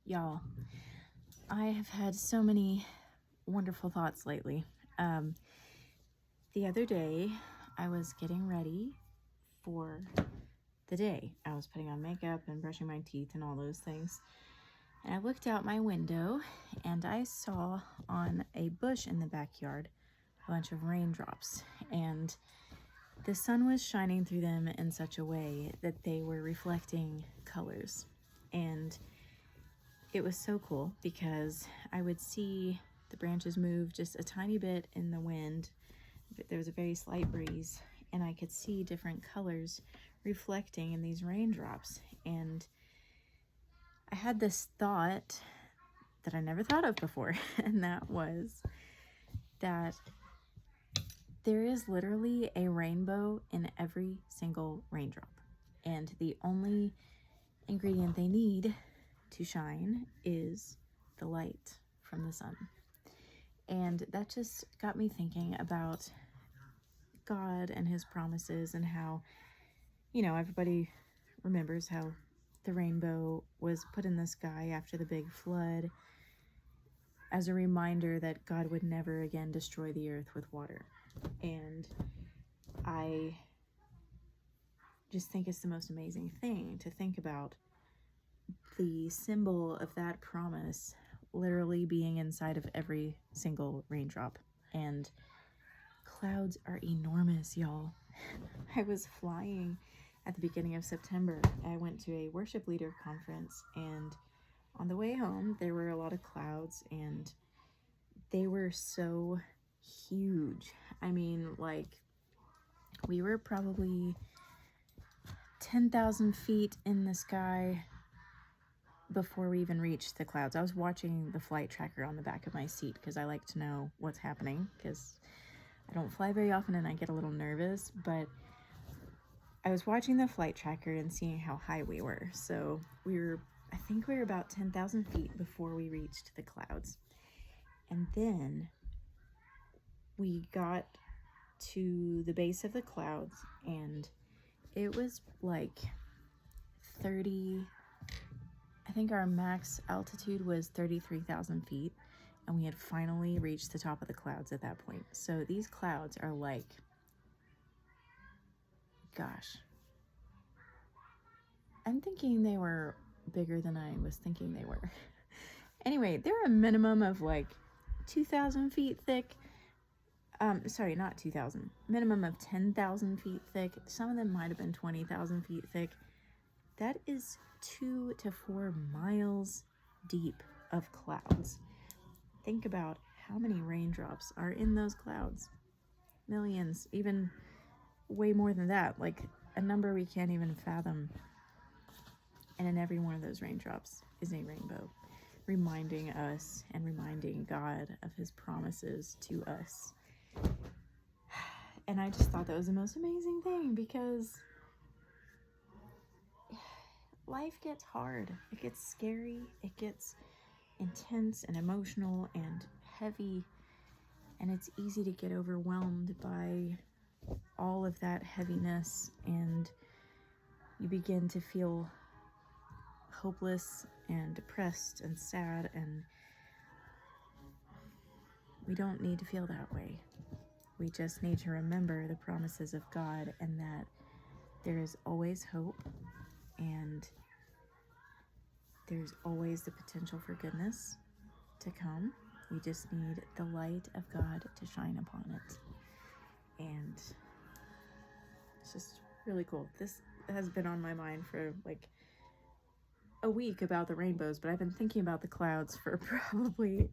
Y'all, I have had so many wonderful thoughts lately. The other day, I was getting ready for the day. I was putting on makeup and brushing my teeth and all those things. And I looked out my window and I saw on a bush in the backyard a bunch of raindrops. And the sun was shining through them in such a way that they were reflecting colors. And it was so cool because I would see the branches move just a tiny bit in the wind. There was a very slight breeze, and I could see different colors reflecting in these raindrops. And I had this thought that I never thought of before, and that was that there is literally a rainbow in every single raindrop. And the only ingredient they need to shine is the light from the sun. And that just got me thinking about God and his promises and how, everybody remembers how the rainbow was put in the sky after the big flood as a reminder that God would never again destroy the earth with water. And I just think it's the most amazing thing to think about the symbol of that promise literally being inside of every single raindrop. And clouds are enormous, y'all. I was flying at the beginning of September. I went to a worship leader conference, and on the way home, there were a lot of clouds, and they were so huge. I mean, like, we were probably 10,000 feet in the sky before we even reached the clouds. I was watching the flight tracker on the back of my seat because I like to know what's happening because I don't fly very often and I get a little nervous, but I was watching the flight tracker and seeing how high we were. So I think we were about 10,000 feet before we reached the clouds. And then we got to the base of the clouds and it was like 30, I think our max altitude was 33,000 feet, and we had finally reached the top of the clouds at that point. So these clouds are like, gosh, I'm thinking they were bigger than I was thinking they were. Anyway, they're a minimum of like 2,000 feet thick. Sorry, not 2,000. Minimum of 10,000 feet thick. Some of them might have been 20,000 feet thick. That is 2 to 4 miles deep of clouds. Think about how many raindrops are in those clouds. Millions, even way more than that, like a number we can't even fathom. And in every one of those raindrops is a rainbow, reminding us and reminding God of his promises to us. And I just thought that was the most amazing thing because life gets hard. It gets scary. It gets intense and emotional and heavy. And it's easy to get overwhelmed by all of that heaviness. And you begin to feel hopeless and depressed and sad. And we don't need to feel that way. We just need to remember the promises of God and that there is always hope and there's always the potential for goodness to come. We just need the light of God to shine upon it. And it's just really cool. This has been on my mind for like a week about the rainbows, but I've been thinking about the clouds for probably,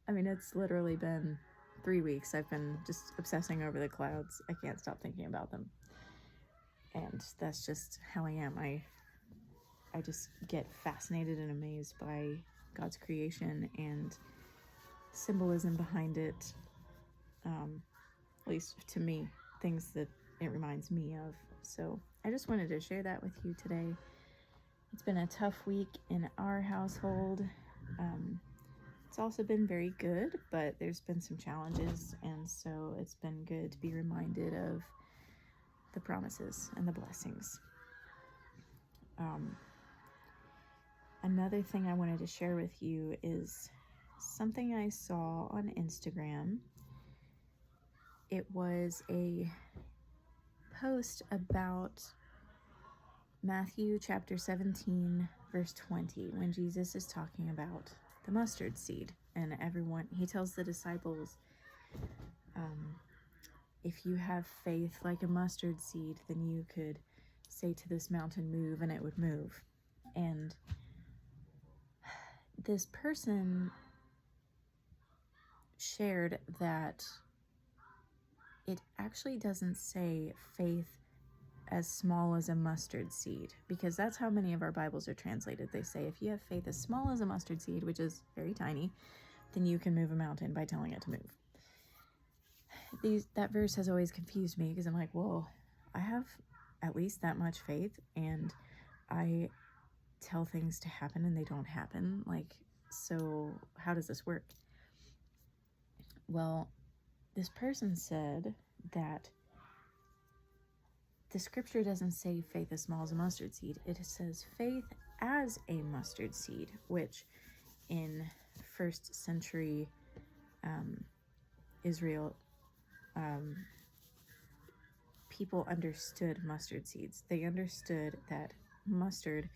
it's literally been 3 weeks. I've been just obsessing over the clouds. I can't stop thinking about them. And that's just how I am. I just get fascinated and amazed by God's creation and symbolism behind it. At least to me, things that it reminds me of. So I just wanted to share that with you today. It's been a tough week in our household. It's also been very good, but there's been some challenges, and so it's been good to be reminded of the promises and the blessings. another thing I wanted to share with you is something I saw on Instagram. It was a post about Matthew chapter 17, verse 20, when Jesus is talking about the mustard seed. And he tells the disciples, if you have faith like a mustard seed, then you could say to this mountain, move, and it would move. And this person shared that it actually doesn't say faith as small as a mustard seed, because that's how many of our Bibles are translated. They say if you have faith as small as a mustard seed, which is very tiny, then you can move a mountain by telling it to move. That verse has always confused me, because I'm like, well, I have at least that much faith, and I tell things to happen and they don't happen. Like, so how does this work? Well, this person said that the scripture doesn't say faith as small as a mustard seed. It says faith as a mustard seed, which in first century Israel, people understood mustard seeds. They understood that mustard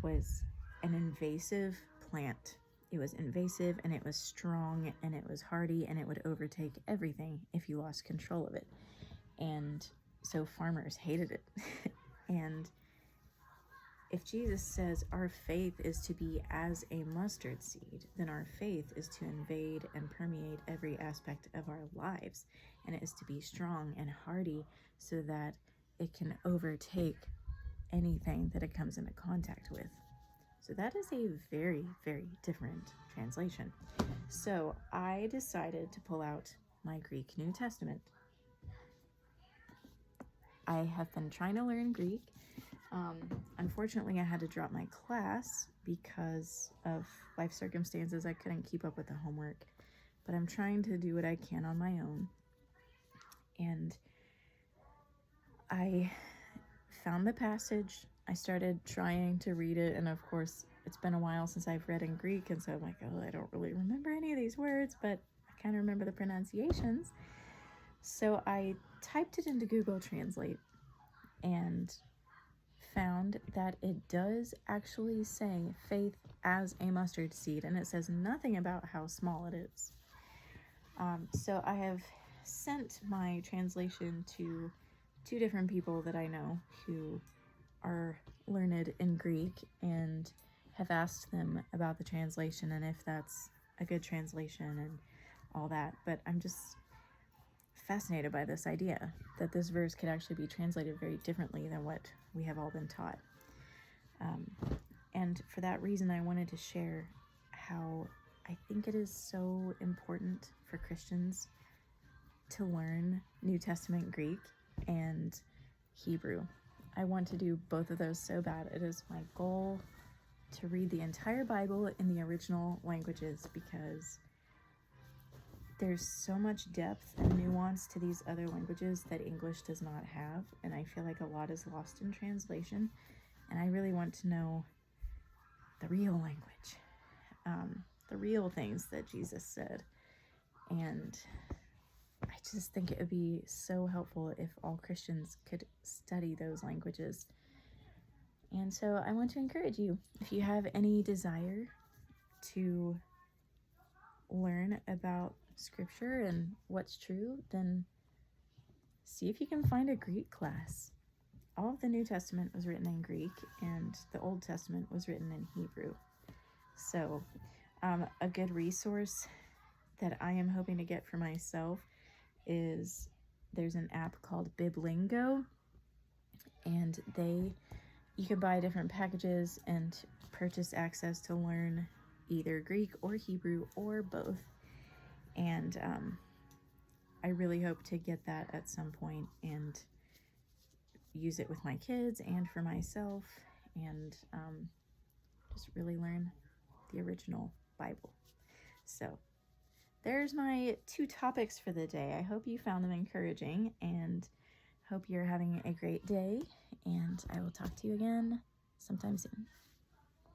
was an invasive plant. It was invasive, and it was strong, and it was hardy, and it would overtake everything if you lost control of it. And so farmers hated it. And if Jesus says our faith is to be as a mustard seed, then our faith is to invade and permeate every aspect of our lives. And it is to be strong and hardy so that it can overtake anything that it comes into contact with. So that is a very, very different translation. So I decided to pull out my Greek New Testament. I have been trying to learn Greek. Unfortunately, I had to drop my class because of life circumstances. I couldn't keep up with the homework, but I'm trying to do what I can on my own. And I found the passage. I started trying to read it, and of course, it's been a while since I've read in Greek, and so I'm like, oh, I don't really remember any of these words, but I kind of remember the pronunciations. So I typed it into Google Translate and found that it does actually say faith as a mustard seed, and it says nothing about how small it is. So I have sent my translation to 2 different people that I know who are learned in Greek, and have asked them about the translation and if that's a good translation and all that. But I'm just fascinated by this idea that this verse could actually be translated very differently than what we have all been taught. And for that reason, I wanted to share how I think it is so important for Christians to learn New Testament Greek and Hebrew. I want to do both of those so bad. It is my goal to read the entire Bible in the original languages, because there's so much depth and nuance to these other languages that English does not have, and I feel like a lot is lost in translation, and I really want to know the real language, the real things that Jesus said. And I just think it would be so helpful if all Christians could study those languages. And so I want to encourage you, if you have any desire to learn about Scripture and what's true, then see if you can find a Greek class. All of the New Testament was written in Greek, and the Old Testament was written in Hebrew. So a good resource that I am hoping to get for myself is there's an app called Biblingo, and you can buy different packages and purchase access to learn either Greek or Hebrew or both. And I really hope to get that at some point and use it with my kids and for myself, and just really learn the original Bible. So there's my 2 topics for the day. I hope you found them encouraging, and hope you're having a great day, and I will talk to you again sometime soon.